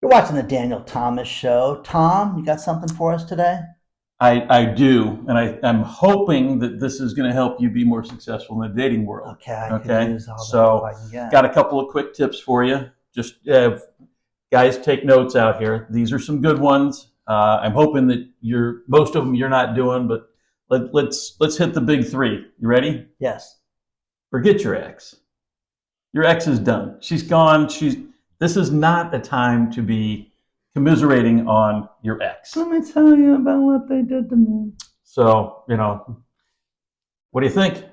You're watching the Daniel Thomas Show. Tom, you got something for us today? I do, and I'm hoping that this is going to help you be more successful in the dating world. Okay, I could Okay, use all the help so I can get. got a couple of quick tips for you. Just guys, take notes out here. These are some good ones. I'm hoping that most of them you're not doing, but let's hit the big three. You ready? Yes. Forget your ex. Your ex is done. She's gone. This is not a time to be commiserating on your ex. Let me tell you about what they did to me. So, what do you think?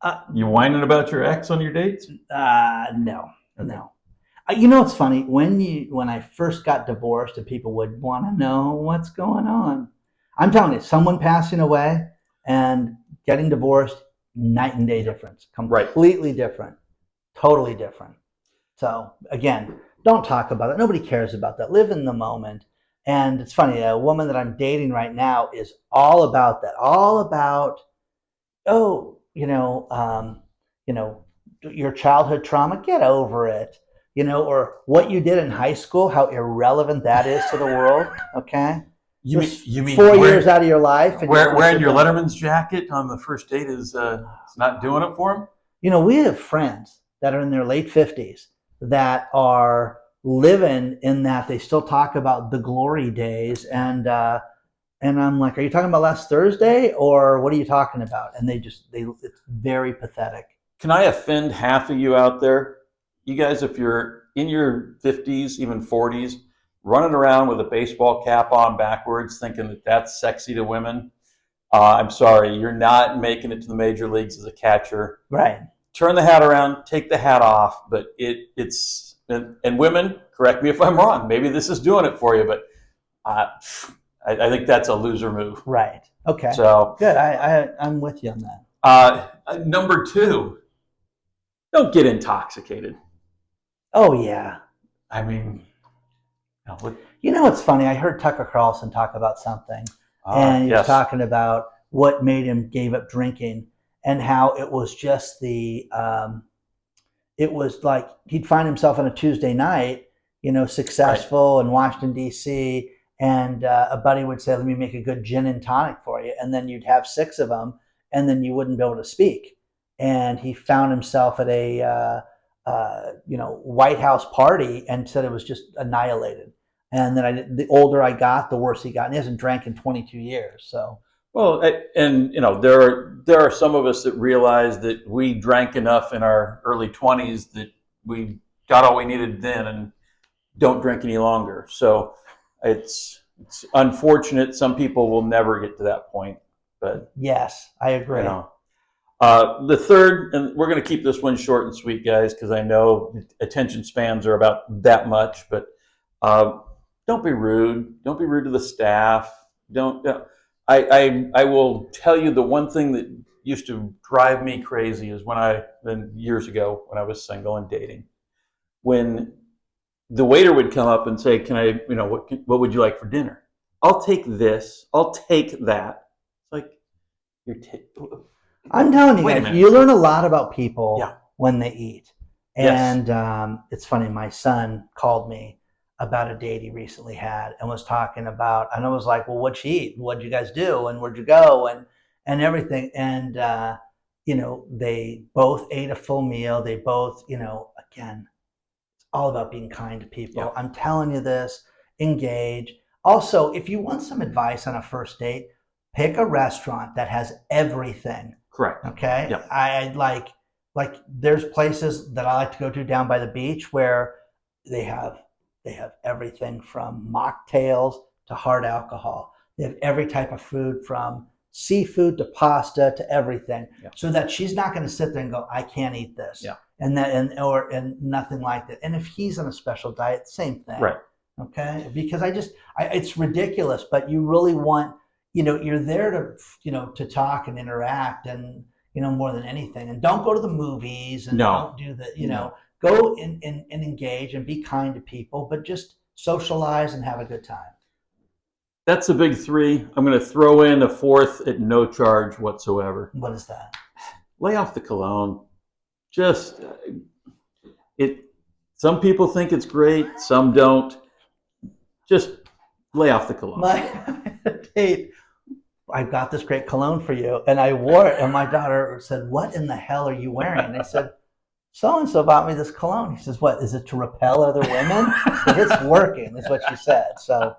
Uh, You whining about your ex on your dates? no, no. You know, it's funny when I first got divorced, and people would want to know what's going on. I'm telling you, someone passing away and getting divorced, night and day difference, Right. completely different, totally different. So again, don't talk about it. Nobody cares about that. Live in the moment. And it's funny, a woman that I'm dating right now is all about that. All about, oh, your childhood trauma, get over it. Or what you did in high school, how irrelevant that is to the world. Okay. You mean 4 years out of your life, and wearing your Letterman's jacket on the first date is not doing it for him? We have friends that are in their late 50s that are living in that they still talk about the glory days, and I'm like, are you talking about last Thursday, or what are you talking about? And it's very pathetic. Can I offend half of you out there? You guys, if you're in your 50s, even 40s, running around with a baseball cap on backwards, thinking that that's sexy to women, I'm sorry, you're not making it to the major leagues as a catcher. Right. Turn the hat around, take the hat off, but and women, correct me if I'm wrong, maybe this is doing it for you, but I think that's a loser move. Right. Okay. So good. I'm with you on that. Number two, don't get intoxicated. Oh yeah. I mean, it's funny. I heard Tucker Carlson talk about something, and he was talking about what made him gave up drinking, and how it was just it was like he'd find himself on a Tuesday night, successful in Washington, D.C., and a buddy would say, let me make a good gin and tonic for you. And then you'd have 6 of them, and then you wouldn't be able to speak. And he found himself at a White House party and said it was just annihilated. And then the older I got, the worse he got. And he hasn't drank in 22 years. So. Well, and there are some of us that realize that we drank enough in our early 20s that we got all we needed then and don't drink any longer. So it's unfortunate. Some people will never get to that point. But yes, I agree. The third, and we're going to keep this one short and sweet, guys, because I know attention spans are about that much. But don't be rude. Don't be rude to the staff. I will tell you the one thing that used to drive me crazy is years ago when I was single and dating, when the waiter would come up and say, "Can I, what would you like for dinner?" "I'll take this. I'll take that." It's like I'm telling you guys, you learn a lot about people when they eat. And it's funny, my son called me about a date he recently had and was talking about, and I was like, well, what'd she eat? What'd you guys do? And where'd you go? And everything. And, they both ate a full meal. They both, again, it's all about being kind to people. Yeah. I'm telling you this, engage. Also, if you want some advice on a first date, pick a restaurant that has everything. Correct. Okay. Yeah. I like there's places that I like to go to down by the beach where they have everything from mocktails to hard alcohol. They have every type of food from seafood to pasta to everything. Yeah. So that she's not going to sit there and go, I can't eat this. Yeah. And nothing like that. And if he's on a special diet, same thing. Right. Okay. Because it's ridiculous, but you really want, you're there to talk and interact and, more than anything. And don't go to the movies and don't do the, go and engage and be kind to people, but just socialize and have a good time. That's the big three. I'm going to throw in a fourth at no charge whatsoever. What is that? Lay off the cologne. Some people think it's great, some don't. just lay off the cologne. My date, I've got this great cologne for you. And I wore it, and my daughter said, what in the hell are you wearing? And I said, so-and-so bought me this cologne. He says, what, is it to repel other women? It's working, is what she said. So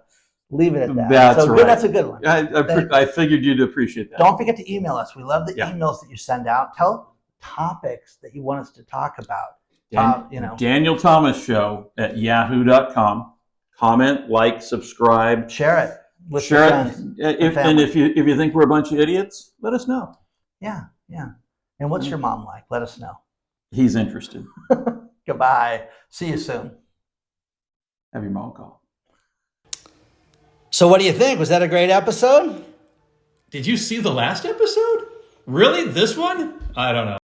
leave it at that. That's right. That's a good one. I figured you'd appreciate that. Don't forget to email us. We love the emails that you send out. Tell topics that you want us to talk about. Daniel Thomas Show at yahoo.com. Comment, like, subscribe. Share it with your friends. And if you think we're a bunch of idiots, let us know. Yeah. And what's your mom like? Let us know. He's interested. Goodbye. See you soon. Have your mom call. So what do you think? Was that a great episode? Did you see the last episode? Really? This one? I don't know.